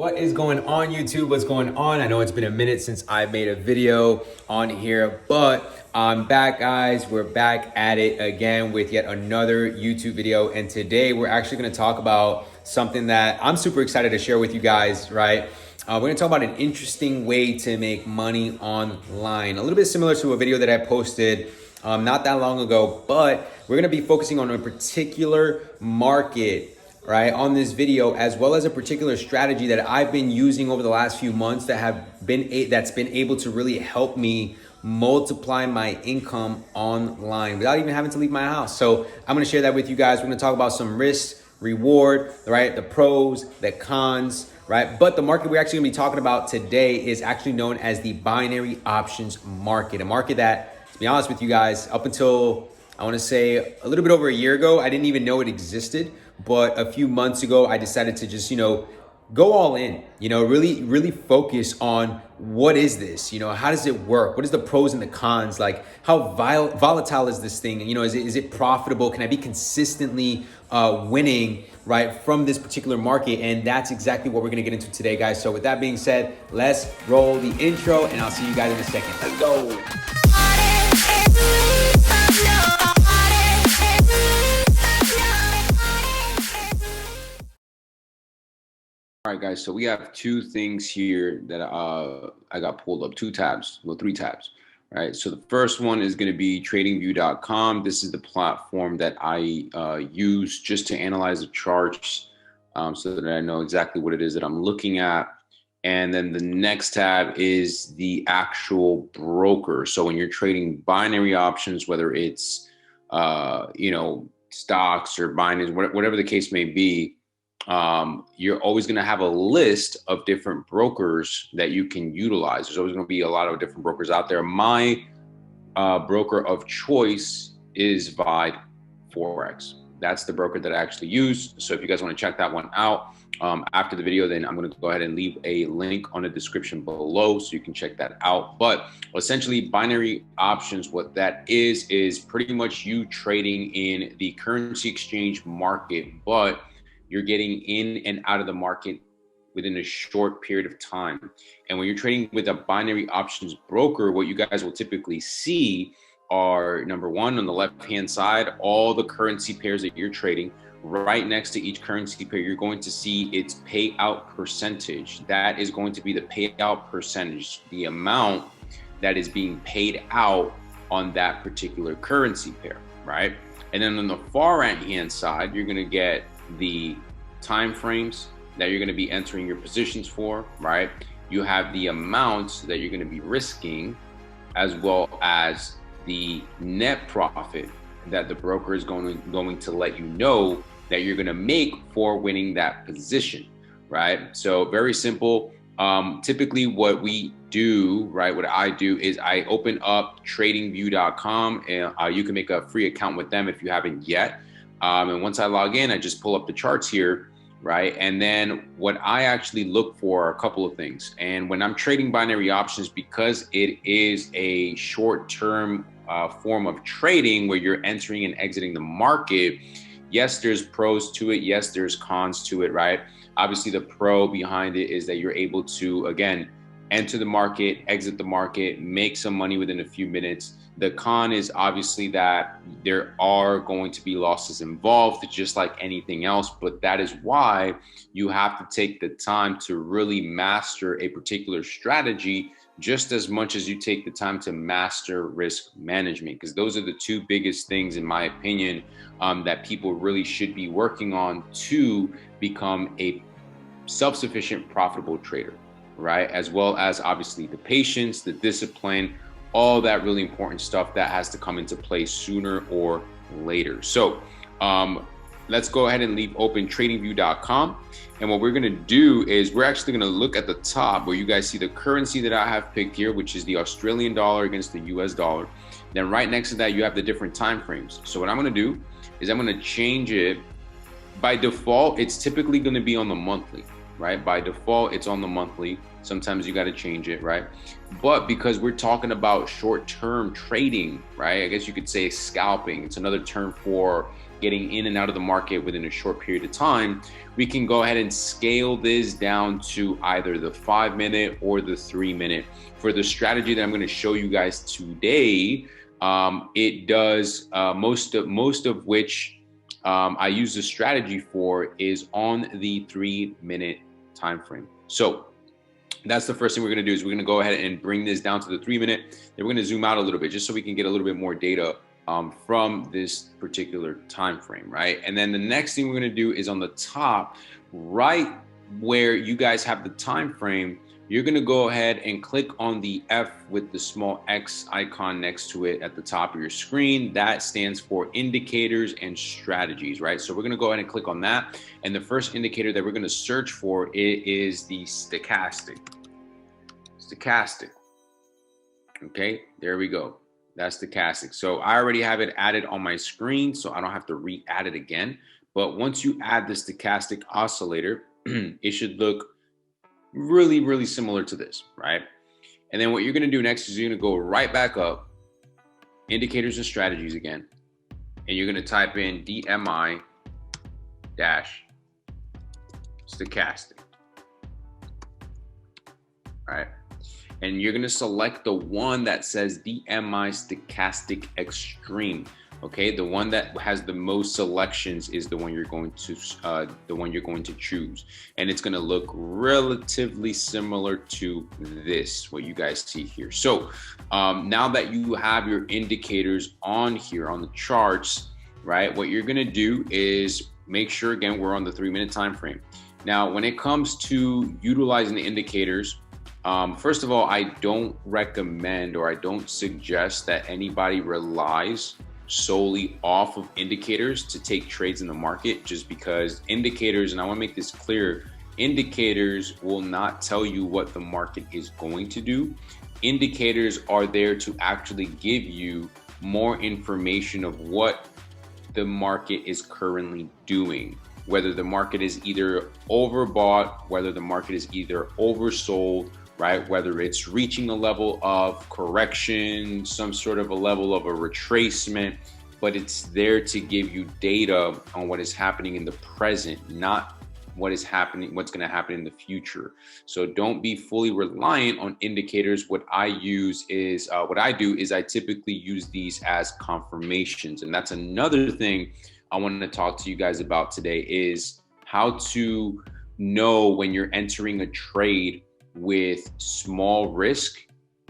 What is going on, YouTube? What's going on? I know it's been a minute since I made a video on here, but I'm back, guys. We're back at it again with yet another YouTube video. And today we're actually going to talk about something that I'm super excited to share with you guys, right? We're going to talk about an interesting way to make money online. A little bit similar to a video that I posted not that long ago, but we're going to be focusing on a particular market, right, on this video, as well as a particular strategy that I've been using over the last few months that's been able to really help me multiply my income online without even having to leave my house. So I'm going to share that with you guys. We're going to talk about some risk, reward, right? The pros, the cons, right? But the market we're actually going to be talking about today is actually known as the binary options market, a market that, to be honest with you guys, up until I want to say a little bit over a year ago, I didn't even know it existed. But a few months ago, I decided to just, go all in, really focus on what is this, how does it work? What is the pros and the cons? Like, how volatile is this thing? Is it profitable? Can I be consistently winning, right, from this particular market? And that's exactly what we're going to get into today, guys. So with that being said, let's roll the intro and I'll see you guys in a second. Let's go. All right, guys, so we have two things here that I got pulled up, three tabs, right? So the first one is going to be Tradingview.com. This is the platform that I use just to analyze the charts so that I know exactly what it is that I'm looking at. And then the next tab is the actual broker. So when you're trading binary options, whether it's, stocks or binaries, whatever the case may be, you're always going to have a list of different brokers that you can utilize. There's always going to be a lot of different brokers out there. My broker of choice is Vibe Forex. That's the broker that I actually use. So if you guys want to check that one out after the video, then I'm going to go ahead and leave a link on the description below so you can check that out. But essentially, binary options, what that is pretty much you trading in the currency exchange market, but you're getting in and out of the market within a short period of time. And when you're trading with a binary options broker, what you guys will typically see are, number one, on the left-hand side, all the currency pairs that you're trading. Right next to each currency pair, you're going to see its payout percentage. That is going to be the payout percentage, the amount that is being paid out on that particular currency pair, right? And then on the far right-hand side, you're going to get the time frames that you're going to be entering your positions for, right? You have the amounts that you're going to be risking, as well as the net profit that the broker is going to let you know that you're going to make for winning that position, right? So very simple. Typically what we do, right, what I do is I open up tradingview.com and you can make a free account with them if you haven't yet. And once I log in, I just pull up the charts here, right? And then what I actually look for are a couple of things. And when I'm trading binary options, because it is a short-term form of trading where you're entering and exiting the market, yes, there's pros to it. Yes, there's cons to it, right? Obviously, the pro behind it is that you're able to, again, enter the market, exit the market, make some money within a few minutes. The con is obviously that there are going to be losses involved, just like anything else, but that is why you have to take the time to really master a particular strategy just as much as you take the time to master risk management, because those are the two biggest things, in my opinion, that people really should be working on to become a self-sufficient, profitable trader, right? As well as obviously the patience, the discipline, all that really important stuff that has to come into play sooner or later. So let's go ahead and leave open tradingview.com. And what we're going to do is we're actually going to look at the top where you guys see the currency that I have picked here, which is the Australian dollar against the US dollar. Then right next to that, you have the different time frames. So what I'm going to do is I'm going to change it. By default, it's typically going to be on the monthly, right? By default, it's on the monthly. Sometimes you got to change it, right? But because we're talking about short-term trading, right? I guess you could say scalping. It's another term for getting in and out of the market within a short period of time, we can go ahead and scale this down to either the 5-minute or the 3-minute. For the strategy that I'm going to show you guys today, it does most of which I use the strategy for is on the 3-minute time frame. So that's the first thing we're going to do is we're going to go ahead and bring this down to the 3-minute. Then we're going to zoom out a little bit just so we can get a little bit more data from this particular time frame, right? And then the next thing we're going to do is on the top, right where you guys have the time frame, you're going to go ahead and click on the F with the small X icon next to it at the top of your screen. That stands for indicators and strategies, right? So we're going to go ahead and click on that. And the first indicator that we're going to search for is the stochastic. Stochastic. Okay, there we go. That's stochastic. So I already have it added on my screen, so I don't have to re-add it again. But once you add the stochastic oscillator, it should look really, really similar to this, right? And then what you're going to do next is you're going to go right back up, indicators and strategies again, and you're going to type in DMI dash stochastic, right? And you're going to select the one that says DMI stochastic extreme. Okay, the one that has the most selections is the one you're going to choose, and it's going to look relatively similar to this, what you guys see here. So now that you have your indicators on here on the charts, right, what you're going to do is make sure, again, we're on the 3-minute time frame. Now, when it comes to utilizing the indicators, first of all, I don't recommend or I don't suggest that anybody relies solely off of indicators to take trades in the market, just because indicators, and I want to make this clear, indicators will not tell you what the market is going to do. Indicators are there to actually give you more information of what the market is currently doing, whether the market is either overbought, whether the market is either oversold, right? Whether it's reaching a level of correction, some sort of a level of a retracement, but it's there to give you data on what is happening in the present, not what's going to happen in the future. So don't be fully reliant on indicators. What I do is I typically use these as confirmations. And that's another thing I wanted to talk to you guys about today, is how to know when you're entering a trade with small risk,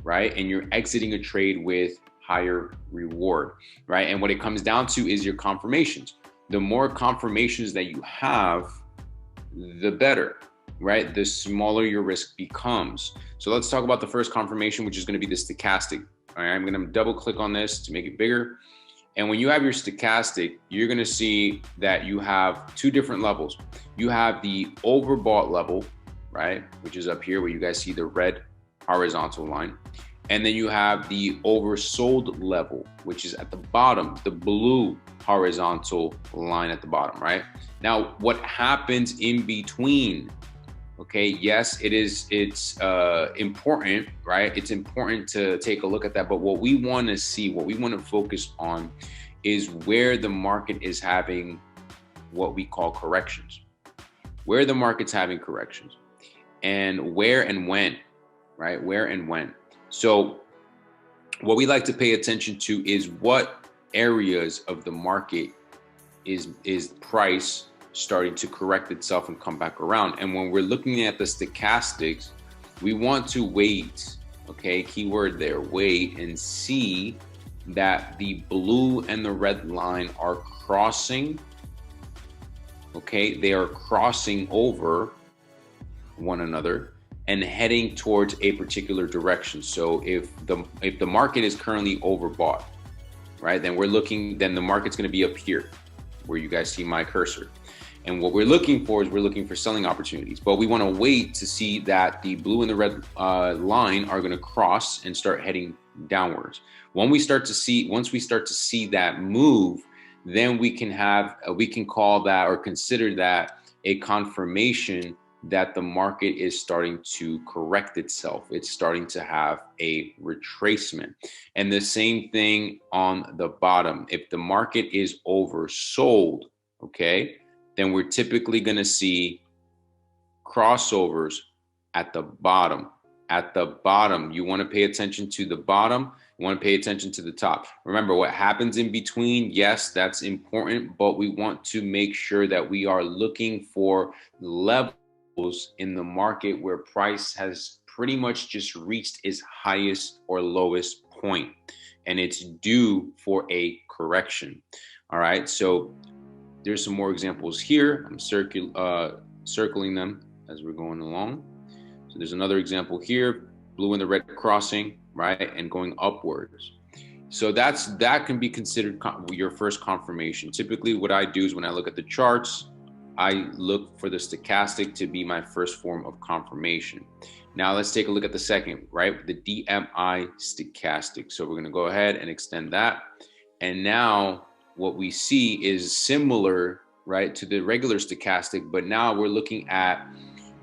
right? And you're exiting a trade with higher reward, right? And what it comes down to is your confirmations. The more confirmations that you have, the better, right? The smaller your risk becomes. So let's talk about the first confirmation, which is going to be the stochastic. All right, I'm going to double click on this to make it bigger. And when you have your stochastic, you're going to see that you have two different levels. You have the overbought level, right, which is up here where you guys see the red horizontal line. And then you have the oversold level, which is at the bottom, the blue horizontal line at the bottom, right? Now, what happens in between? Okay, yes, it's important, right? It's important to take a look at that. But what we want to see, what we want to focus on is where the market is having what we call corrections, where the market's having corrections. And where and when, right? Where and when. So what we like to pay attention to is what areas of the market is price starting to correct itself and come back around. And when we're looking at the stochastics, we want to wait, okay? Keyword there, wait and see that the blue and the red line are crossing, okay? They are crossing over one another and heading towards a particular direction. So if the market is currently overbought, right, then the market's going to be up here where you guys see my cursor. And what we're looking for is selling opportunities, but we want to wait to see that the blue and the red line are going to cross and start heading downwards. Once we start to see that move, then we can call that or consider that a confirmation that the market is starting to correct itself. It's starting to have a retracement. And the same thing on the bottom. If the market is oversold, okay, then we're typically going to see crossovers at the bottom. At the bottom, you want to pay attention to the bottom. You want to pay attention to the top. Remember what happens in between. Yes, that's important, but we want to make sure that we are looking for levels in the market where price has pretty much just reached its highest or lowest point, and it's due for a correction. All right, so there's some more examples here. I'm circling them as we're going along. So there's another example here, blue and the red crossing, right, and going upwards. So that can be considered your first confirmation. Typically what I do is when I look at the charts, I look for the stochastic to be my first form of confirmation. Now let's take a look at the second, right? The Dmi Stochastic. So we're going to go ahead and extend that. And now what we see is similar, right, to the regular stochastic, but now we're looking at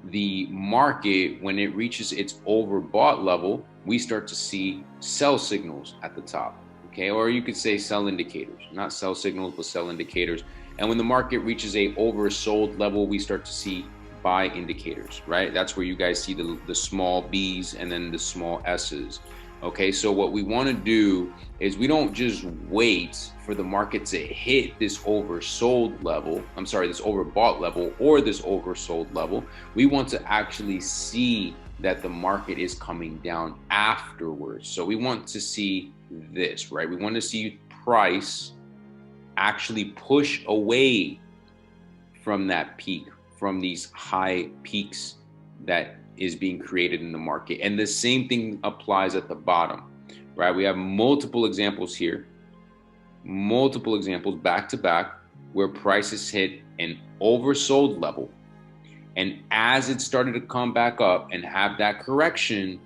the market. When it reaches its overbought level, we start to see sell signals at the top, okay? Or you could say sell indicators, not sell signals, but sell indicators. And when the market reaches a oversold level, we start to see buy indicators, right? That's where you guys see the small B's and then the small S's. Okay, so what we want to do is we don't just wait for the market to hit this oversold level, this overbought level or this oversold level. We want to actually see that the market is coming down afterwards. So we want to see this, right? We want to see price actually push away from that peak, from these high peaks that is being created in the market. And the same thing applies at the bottom, right? We have multiple examples here, multiple examples back to back where prices hit an oversold level. And as it started to come back up and have that correction,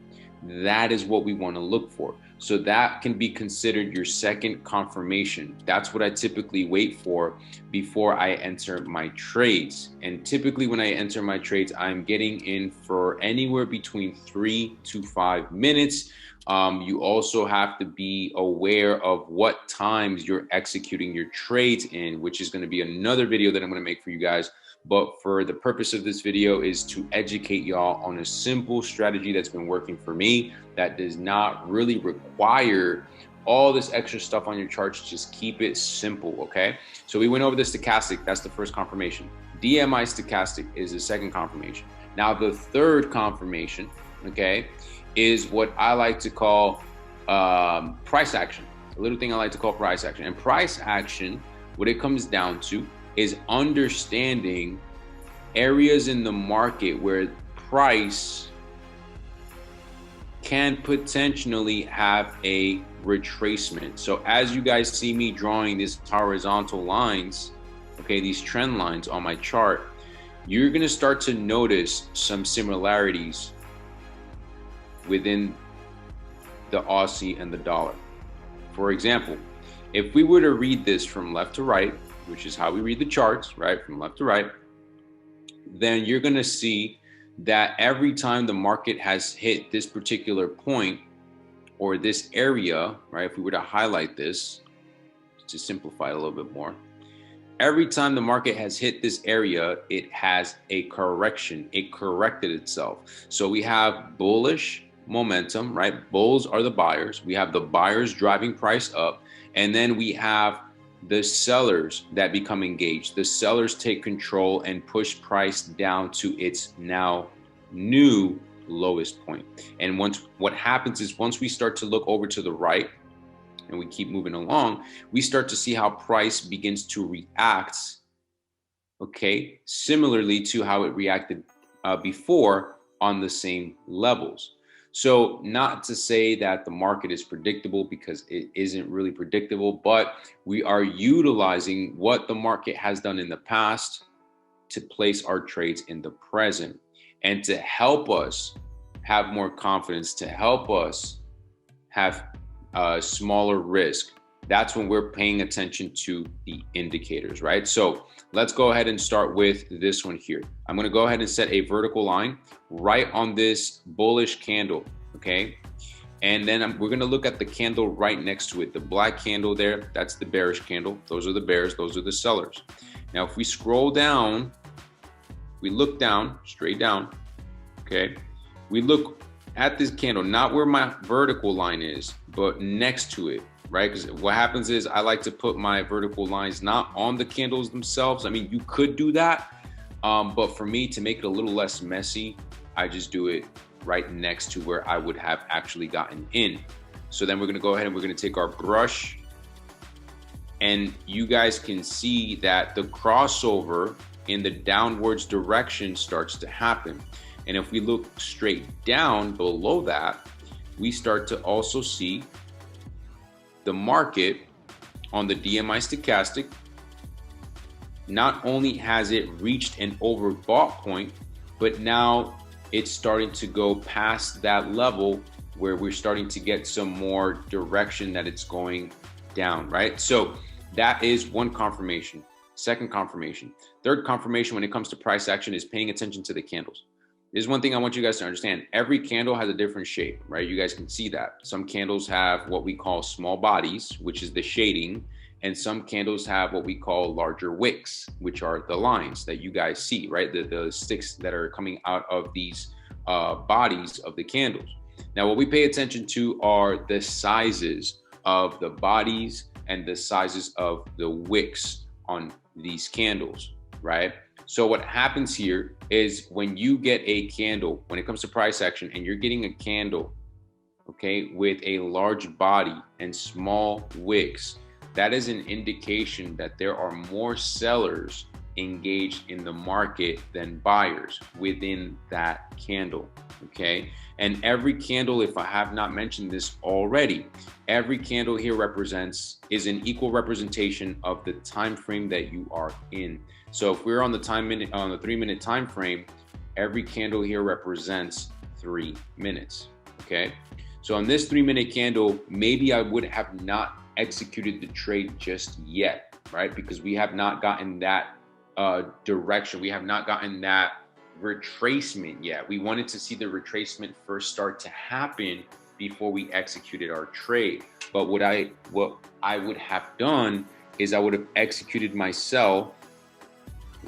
that is what we want to look for. So that can be considered your second confirmation. That's what I typically wait for before I enter my trades. And typically when I enter my trades, I'm getting in for anywhere between 3 to 5 minutes. You also have to be aware of what times you're executing your trades in, which is going to be another video that I'm going to make for you guys. But for the purpose of this video is to educate y'all on a simple strategy that's been working for me that does not really require all this extra stuff on your charts. Just keep it simple, okay? So we went over the stochastic. That's the first confirmation. Dmi Stochastic is the second confirmation. Now the third confirmation, okay, is what I like to call price action. A little thing I like to call price action. And price action, what it comes down to is understanding areas in the market where price can potentially have a retracement. So as you guys see me drawing these horizontal lines, okay, these trend lines on my chart, you're going to start to notice some similarities within the Aussie and the dollar. For example, if we were to read this from left to right, which is how we read the charts, right, from left to right, then you're going to see that every time the market has hit this particular point or this area, right, if we were to highlight this to simplify it a little bit more, every time the market has hit this area, it has a correction. It corrected itself. So we have bullish momentum, right? Bulls are the buyers. We have the buyers driving price up, and then we have the sellers that become engaged. The sellers take control and push price down to its now new lowest point. And what happens is once we start to look over to the right and we keep moving along, we start to see how price begins to react, okay, similarly to how it reacted before on the same levels. So not to say that the market is predictable, because it isn't really predictable, but we are utilizing what the market has done in the past to place our trades in the present and to help us have more confidence, to help us have a smaller risk that's when we're paying attention to the indicators, right? So let's go ahead and start with this one here. I'm going to go ahead and set a vertical line right on this bullish candle, okay? And then we're going to look at the candle right next to it. The black candle there, that's the bearish candle. Those are the bears, those are the sellers. Now, if we scroll down, we look down, straight down, okay? We look at this candle, not where my vertical line is, but next to it, right? Because what happens is I like to put my vertical lines not on the candles themselves. I mean, you could do that, but for me, to make it a little less messy, I just do it right next to where I would have actually gotten in. So then we're going to go ahead and we're going to take our brush, and you guys can see that the crossover in the downwards direction starts to happen. And if we look straight down below that, we start to also see the market on the Dmi Stochastic. Not only has it reached an overbought point, but now it's starting to go past that level where we're starting to get some more direction that it's going down, right? So that is one confirmation. Second confirmation. Third confirmation when it comes to price action is paying attention to the candles. There's one thing I want you guys to understand. Every candle has a different shape, right? You guys can see that. Some candles have what we call small bodies, which is the shading. And some candles have what we call larger wicks, which are the lines that you guys see, right? The sticks that are coming out of these bodies of the candles. Now, what we pay attention to are the sizes of the bodies and the sizes of the wicks on these candles, right? So what happens here is when you get a candle, when it comes to price action, and you're getting a candle, okay, with a large body and small wicks, that is an indication that there are more sellers engaged in the market than buyers within that candle, okay? And every candle, if I have not mentioned this already, every candle here is an equal representation of the time frame that you are in. So if we're on the 3-minute time frame, every candle here represents 3 minutes, okay? So on this 3-minute candle, maybe I would have not executed the trade just yet, right? Because we have not gotten that direction. We have not gotten that retracement yet. We wanted to see the retracement first start to happen before we executed our trade. But what I would have done is I would have executed my sell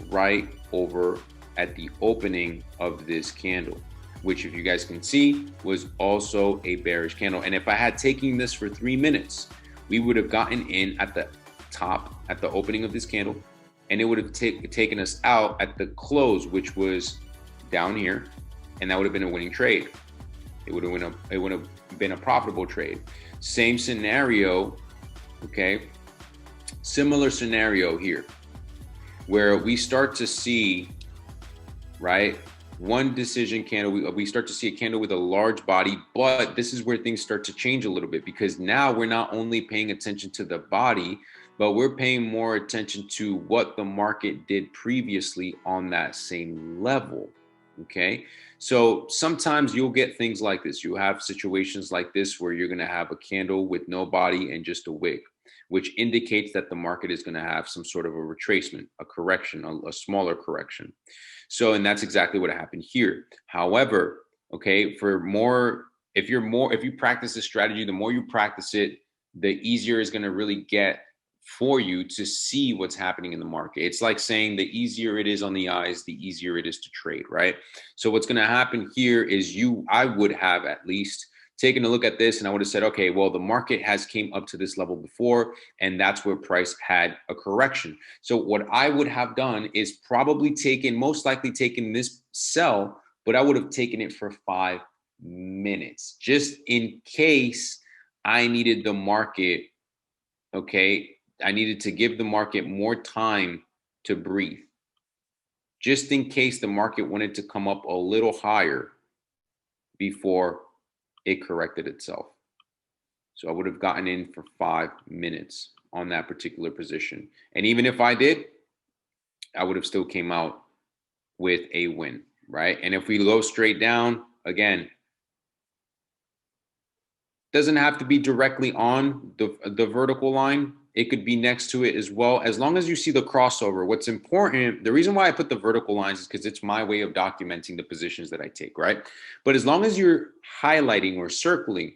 right over at the opening of this candle, which, if you guys can see, was also a bearish candle. And if I had taken this for 3 minutes, we would have gotten in at the top, at the opening of this candle, and it would have taken us out at the close, which was down here, and that would have been a winning trade. It would have been a profitable trade. Same scenario, okay? Similar scenario here, where we start to see, right, one decision candle, we start to see a candle with a large body, but this is where things start to change a little bit, because now we're not only paying attention to the body, but we're paying more attention to what the market did previously on that same level, okay? So sometimes you'll get things like this. You have situations like this where you're gonna have a candle with no body and just a wick, which indicates that the market is gonna have some sort of a retracement, a correction, a smaller correction. So, and that's exactly what happened here. However, okay, if you practice this strategy, the more you practice it, the easier it's going to really get for you to see what's happening in the market. It's like saying the easier it is on the eyes, the easier it is to trade, right? So what's going to happen here is I would have at least taken a look at this, and I would have said, okay, well, the market has came up to this level before, and that's where price had a correction. So what I would have done is probably most likely taken this sell, but I would have taken it for 5 minutes, just in case I needed the market, okay? I needed to give the market more time to breathe, just in case the market wanted to come up a little higher before it corrected itself. So I would have gotten in for 5 minutes on that particular position. And even if I did, I would have still came out with a win, right? And if we go straight down, again, Doesn't have to be directly on the vertical line. It could be next to it as well. As long as you see the crossover, what's important, the reason why I put the vertical lines is because it's my way of documenting the positions that I take, right? But as long as you're highlighting or circling,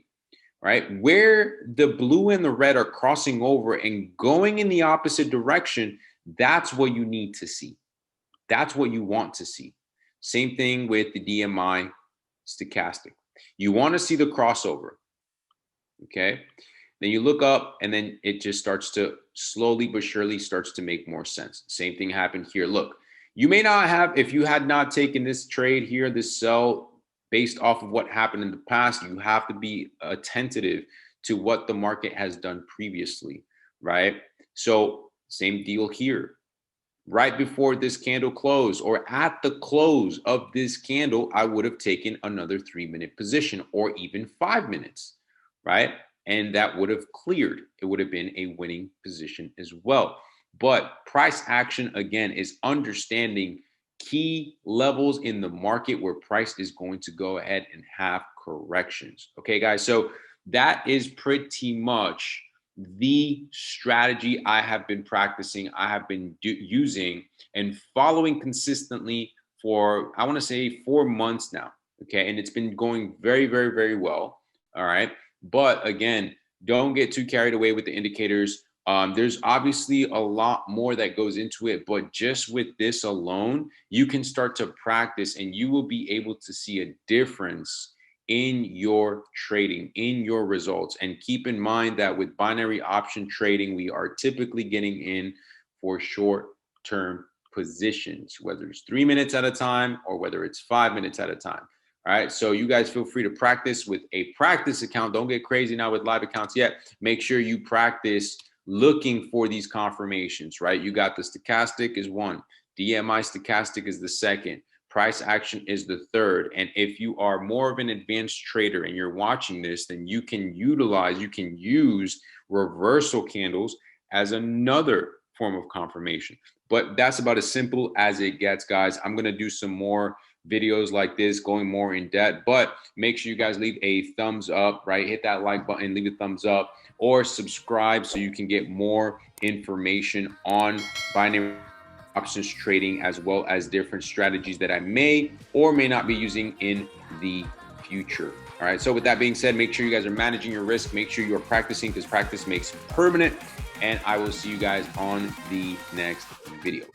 right, where the blue and the red are crossing over and going in the opposite direction, that's what you need to see. That's what you want to see. Same thing with the Dmi Stochastic. You want to see the crossover. Okay. Then you look up and then it just starts to slowly but surely starts to make more sense. Same thing happened here. Look, you may not have, if you had not taken this trade here, this sell based off of what happened in the past, you have to be attentive to what the market has done previously, right? So same deal here. Right before this candle closed or at the close of this candle, I would have taken another 3-minute position or even 5 minutes, right? And that would have cleared. It would have been a winning position as well. But price action, again, is understanding key levels in the market where price is going to go ahead and have corrections. Okay, guys, so that is pretty much the strategy I have been practicing, I have been using and following consistently for, I want to say 4 months now. Okay. And it's been going very, very, very well. All right. But again, don't get too carried away with the indicators. There's obviously a lot more that goes into it, but just with this alone, you can start to practice and you will be able to see a difference in your trading, in your results. And keep in mind that with binary option trading, we are typically getting in for short-term positions, whether it's 3 minutes at a time or whether it's 5 minutes at a time. All right, so you guys feel free to practice with a practice account. Don't get crazy now with live accounts yet. Make sure you practice looking for these confirmations, right? You got the stochastic is one, Dmi Stochastic is the second, price action is the third. And if you are more of an advanced trader and you're watching this, then you can use reversal candles as another form of confirmation. But that's about as simple as it gets, guys. I'm going to do some more videos like this going more in depth, but make sure you guys leave a thumbs up, right? Hit that like button, leave a thumbs up, or subscribe so you can get more information on binary options trading, as well as different strategies that I may or may not be using in the future. All right. So with that being said, make sure you guys are managing your risk. Make sure you are practicing, because practice makes permanent. And I will see you guys on the next video.